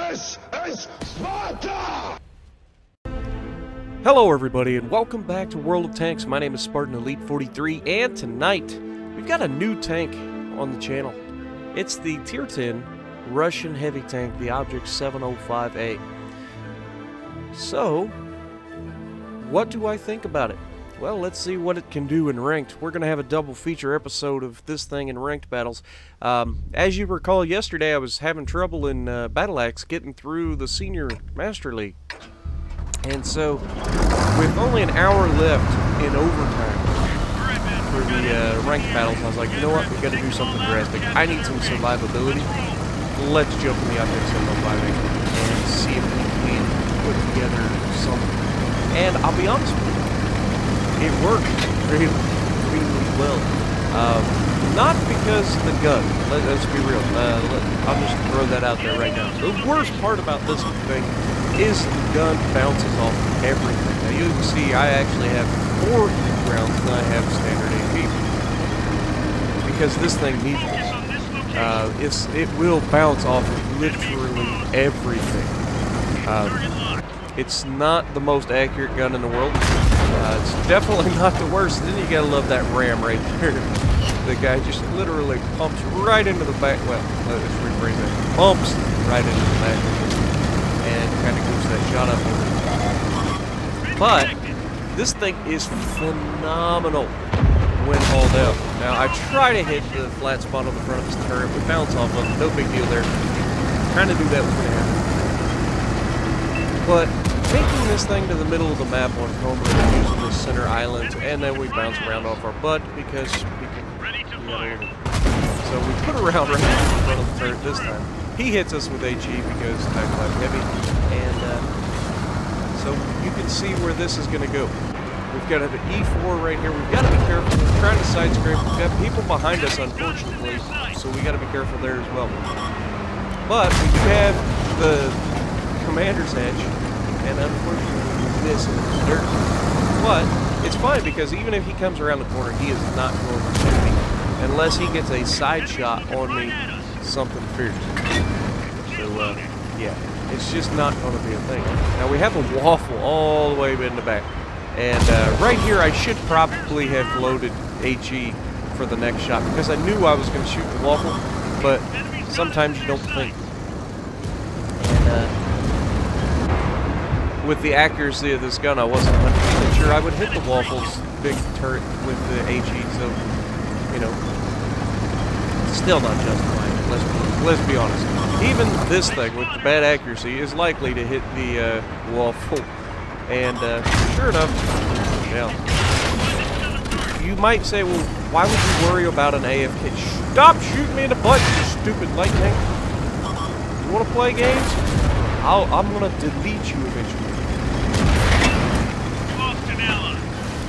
This is Sparta! Hello everybody and welcome back to World of Tanks. My name is Spartan Elite 43 and tonight we've got a new tank on the channel. It's the Tier 10 Russian heavy tank, the Object 705A. So, what do I think about it? Well, let's see what it can do in ranked. We're going to have a double feature episode of this thing in ranked battles. As you recall, yesterday I was having trouble in Battle Axe getting through the Senior Master League. And so, with only an hour left in overtime for the ranked battles, I was like, you know what, we've got to do something drastic. I need some survivability. Let's jump in the Object 705 and see if we can put together something. And I'll be honest with you, it worked really, really well. Not because of the gun. Let's be real. I'll just throw that out there right now. The worst part about this thing is the gun bounces off everything. Now you can see I actually have 4 rounds than I have standard AP. Because this thing needs this. It will bounce off of literally everything. It's not the most accurate gun in the world. It's definitely not the worst. Then you gotta love that ram right there. The guy just literally pumps right into the back. Well, let's rephrase that. Pumps right into the back and kind of gives that shot up. But this thing is phenomenal when hauled out. Now I try to hit the flat spot on the front of this turret. We bounce off of it. No big deal there. Trying to do that with the hammer. But taking this thing to the middle of the map on Coma and using the center island, and then we bounce around off our butt because so we put a round right in front of the turret this time. He hits us with HE because Type 5 heavy, and so you can see where this is going to go. We've got an E4 right here. We've got to be careful. We're trying to side scrape. We've got people behind us, unfortunately, so we got to be careful there as well. But we do have the Commander's Hatch, and unfortunately we miss it in the dirt. But it's fine because even if he comes around the corner, he is not going to hit me unless he gets a side shot on me, something fierce. So yeah, it's just not going to be a thing. Now we have a waffle all the way in the back, and right here I should probably have loaded HE for the next shot because I knew I was going to shoot the waffle, but sometimes you don't think. And with the accuracy of this gun, I wasn't 100% sure I would hit the waffle's big turret with the HE, so, you know, still not justifying it, let's be honest. Even this thing, with the bad accuracy, is likely to hit the waffle, and sure enough, yeah. You might say, well, why would you worry about an AFK? Stop shooting me in the butt, you stupid lightning! You want to play games? I'm going to delete you eventually.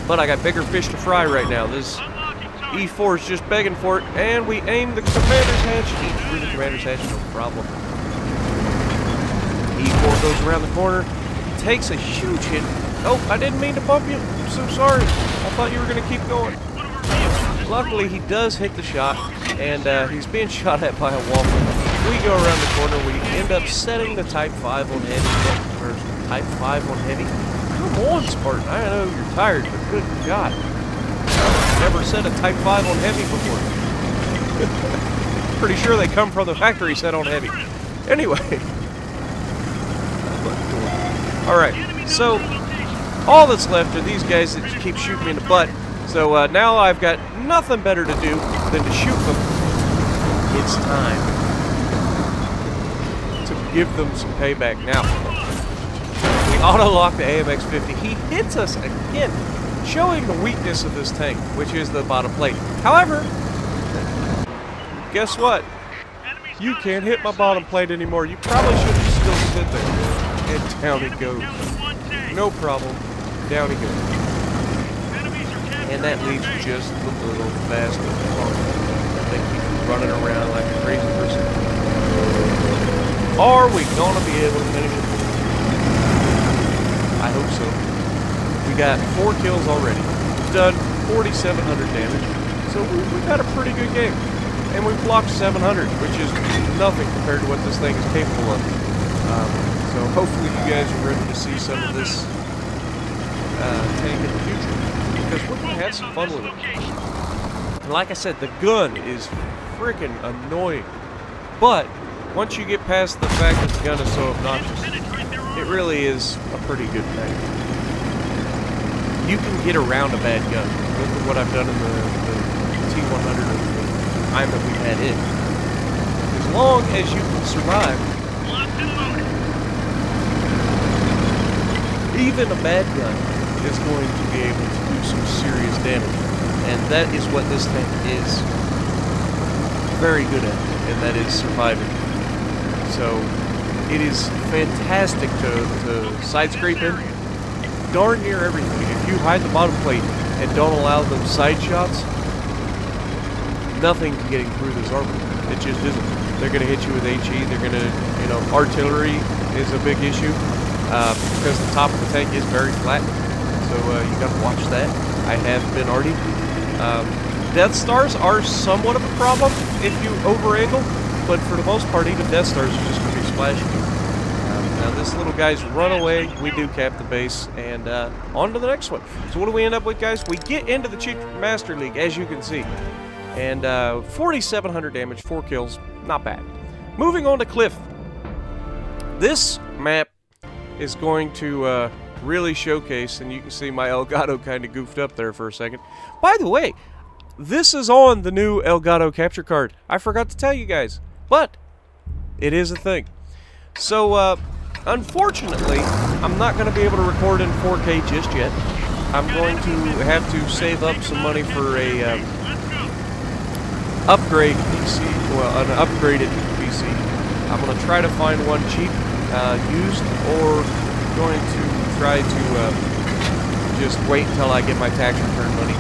But I got bigger fish to fry right now. This E4 is just begging for it, and we aim the Commander's Hatch. Eat through the Commander's Hatch, no problem. E4 goes around the corner, takes a huge hit. Oh, I didn't mean to bump you. I'm so sorry. I thought you were going to keep going. Luckily, he does hit the shot, and he's being shot at by a waffle. We go around the corner. We end up setting the Type 5 on heavy. Or Type 5 on heavy. Come on, Spartan. I know you're tired, but good God. I've never set a Type 5 on heavy before. Pretty sure they come from the factory set on heavy. Anyway. Alright, so all that's left are these guys that keep shooting me in the butt. So now I've got nothing better to do than to shoot them. It's time to give them some payback. Now, we auto-lock the AMX-50. He hits us again, showing the weakness of this tank, which is the bottom plate. However, guess what? You can't hit my bottom plate anymore. You probably should still sit there. And down he goes. No problem. Down he goes. And that leaves just the little bastard that they keep running around like a crazy person. Are we going to be able to finish it? I hope so. We got 4 kills already. We've done 4,700 damage. So we've had a pretty good game. And we've blocked 700, which is nothing compared to what this thing is capable of. So hopefully you guys are ready to see some of this tank in the future, because we're going to have some fun with it. And like I said, the gun is freaking annoying. But once you get past the fact that the gun is so obnoxious, it really is a pretty good thing. You can get around a bad gun. Look at what I've done in the T100 and the time that we've had it. As long as you can survive, even a bad gun is going to be able to do some serious damage. And that is what this tank is very good at, and that is surviving. So it is fantastic to side scrape in darn near everything. If you hide the bottom plate and don't allow them side shots, nothing's getting through this armor. It just isn't. They're going to hit you with HE. They're going to, you know, artillery is a big issue because the top of the tank is very flat. So you got to watch that. I have been arty. Death Stars are somewhat of a problem if you over-angle, but for the most part, even Death Stars are just going to be splashing you. Now this little guy's run away. We do cap the base, and on to the next one. So what do we end up with, guys? We get into the Chief Master League, as you can see. And 4,700 damage, 4 kills, not bad. Moving on to Cliff. This map is going to really showcase, and you can see my Elgato kind of goofed up there for a second. By the way, this is on the new Elgato capture card. I forgot to tell you guys, but it is a thing. So, unfortunately, I'm not going to be able to record in 4K just yet. I'm going to have to save up some money for a upgrade PC, well, an upgraded PC. I'm going to try to find one cheap, used, or going to try to just wait until I get my tax return money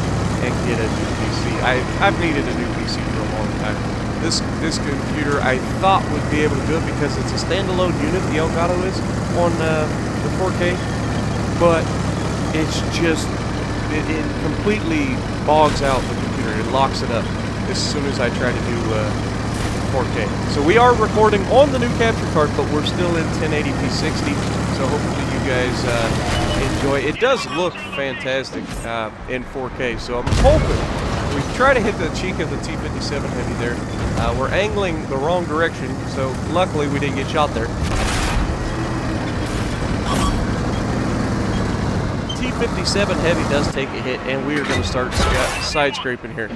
and get a new PC. I've needed a new PC for a long time. This computer I thought would be able to do it because it's a standalone unit, the Elgato is, on the 4K, but it's just, it completely bogs out the computer. It locks it up as soon as I try to do 4K. So we are recording on the new capture card, but we're still in 1080p 60, so hopefully you guys enjoy. It does look fantastic in 4K, so I'm hoping we try to hit the cheek of the T57 Heavy there. We're angling the wrong direction, so luckily we didn't get shot there. T57 Heavy does take a hit, and we are going to start side scraping here.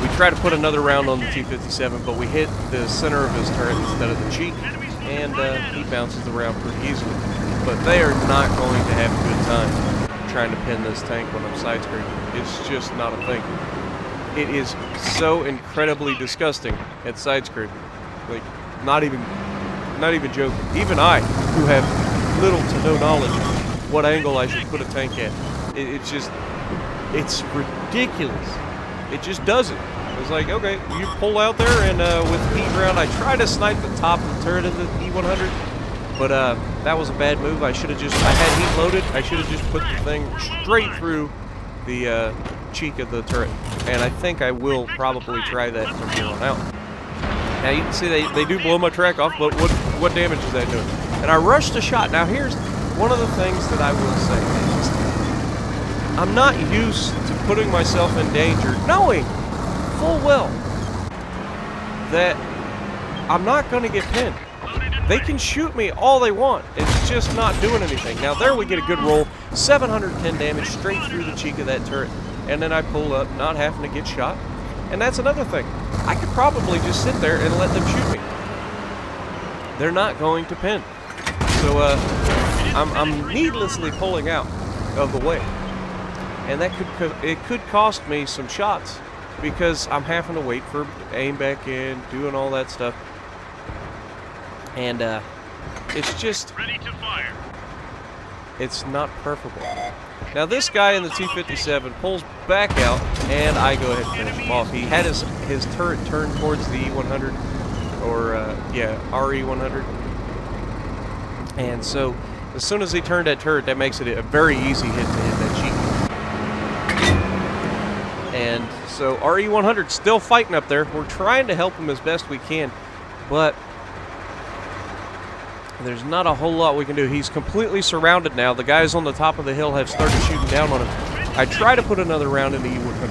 We try to put another round on the T57, but we hit the center of his turret instead of the cheek, and he bounces the round pretty easily. But they are not going to have a good time trying to pin this tank when I'm side scraping. It's just not a thing. It is so incredibly disgusting at side scraping. Like, not even joking. Even I, who have little to no knowledge of what angle I should put a tank at, it's it's ridiculous. It just doesn't. It's like, okay, you pull out there, and with heat round, I try to snipe the top of the turret of the E100, but that was a bad move. I should have just, I had heat loaded, I should have just put the thing straight through the cheek of the turret. And I think I will probably try that from here on out. Now you can see they do blow my track off, but what damage is that doing? And I rushed a shot. Now here's one of the things that I will say. I'm not used to putting myself in danger, knowing full well that I'm not going to get pinned. They can shoot me all they want. It's just not doing anything. Now there we get a good roll. 710 damage straight through the cheek of that turret. And then I pull up, not having to get shot. And that's another thing. I could probably just sit there and let them shoot me. They're not going to pin. So I'm needlessly pulling out of the way. And that could cost me some shots because I'm having to wait for aim back in, doing all that stuff. And it's just, ready to fire. It's not preferable. Now this guy in the T57 pulls back out, and I go ahead and finish him off. He had his turret turned towards the E100, or yeah, RE100. And so as soon as he turned that turret, that makes it a very easy hit to hit that cheek. And so RE100 still fighting up there. We're trying to help him as best we can, but There's not a whole lot we can do. He's completely surrounded now. The guys on the top of the hill have started shooting down on him. I try to put another round in the E100,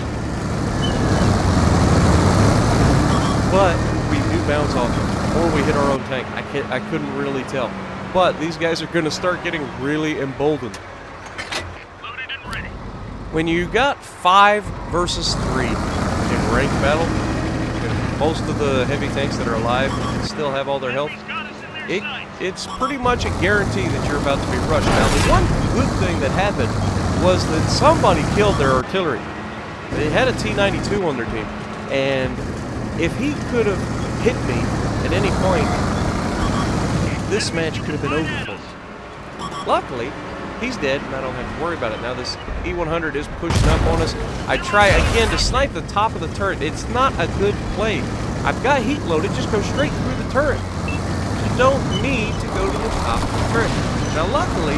but we do bounce off him, or we hit our own tank. I couldn't really tell. But these guys are going to start getting really emboldened. Loaded and ready. When you got 5 versus 3 in ranked battle, and most of the heavy tanks that are alive still have all their health, it's pretty much a guarantee that you're about to be rushed. Now, the one good thing that happened was that somebody killed their artillery. They had a T-92 on their team, and if he could have hit me at any point, this match could have been over for me. Luckily, he's dead, and I don't have to worry about it. Now this E100 is pushing up on us. I try again to snipe the top of the turret. It's not a good play. I've got heat loaded, just go straight through the turret. You don't need to go to the top of the turret. Now luckily,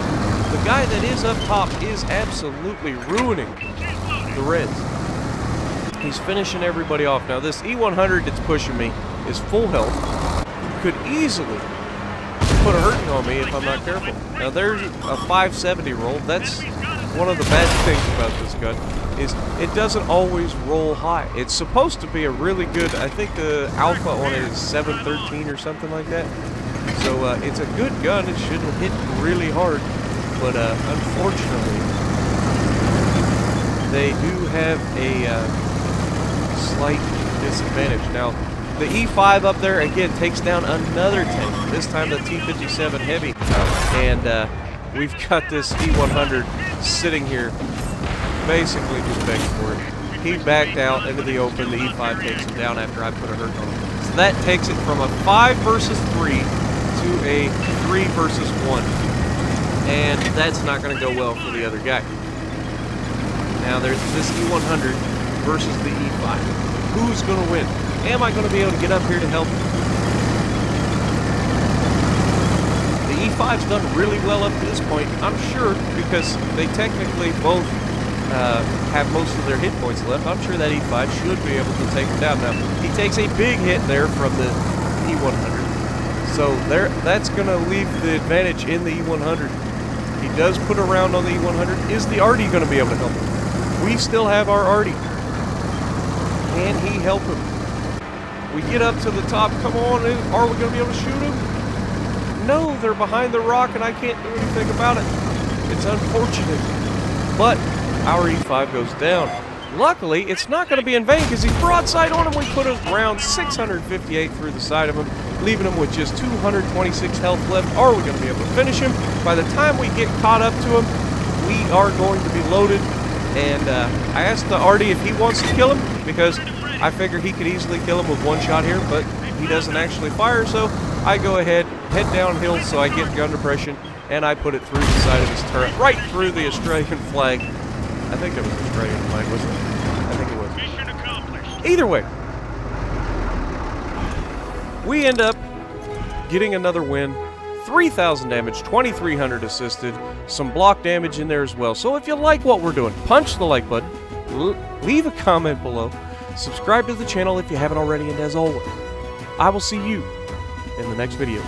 the guy that is up top is absolutely ruining the Reds. He's finishing everybody off. Now this E100 that's pushing me is full health. Could easily put a hurting on me if I'm not careful. Now there's a 570 roll. That's one of the bad things about this gun, is it doesn't always roll high. It's supposed to be a really good, I think the alpha on it is 713 or something like that. So it's a good gun. It should hit really hard, but unfortunately they do have a slight disadvantage. Now the E5 up there again takes down another tank, this time the T-57 Heavy, and we've got this E100 sitting here basically just begging for it. He backed out into the open. The E5 takes him down after I put a hurt on him. So that takes it from a 5 versus 3 to a 3 versus 1, and that's not going to go well for the other guy. Now there's this E100 versus the E5. Who's going to win? Am I going to be able to get up here to help? The E5's done really well up to this point, I'm sure, because they technically both have most of their hit points left. I'm sure that E5 should be able to take him down. Now, he takes a big hit there from the E100. So that's going to leave the advantage in the E100. He does put a round on the E100. Is the Arty going to be able to help him? We still have our Arty. Can he help him? We get up to the top. Come on, are we going to be able to shoot him? No, they're behind the rock and I can't do anything about it. It's unfortunate. But our E5 goes down. Luckily, it's not going to be in vain because he's broadside on him. We put a round 658 through the side of him, leaving him with just 226 health left. Are we going to be able to finish him? By the time we get caught up to him, we are going to be loaded. And I asked the Arty if he wants to kill him, because I figure he could easily kill him with one shot here, but he doesn't actually fire, so I go ahead, head downhill so I get gun depression, and I put it through the side of his turret, right through the Australian flag. I think it was the Australian flag, wasn't it? I think it was. Mission accomplished. Either way, we end up getting another win. 3,000 damage, 2,300 assisted, some block damage in there as well. So if you like what we're doing, punch the like button, leave a comment below, subscribe to the channel if you haven't already, and as always, I will see you in the next video.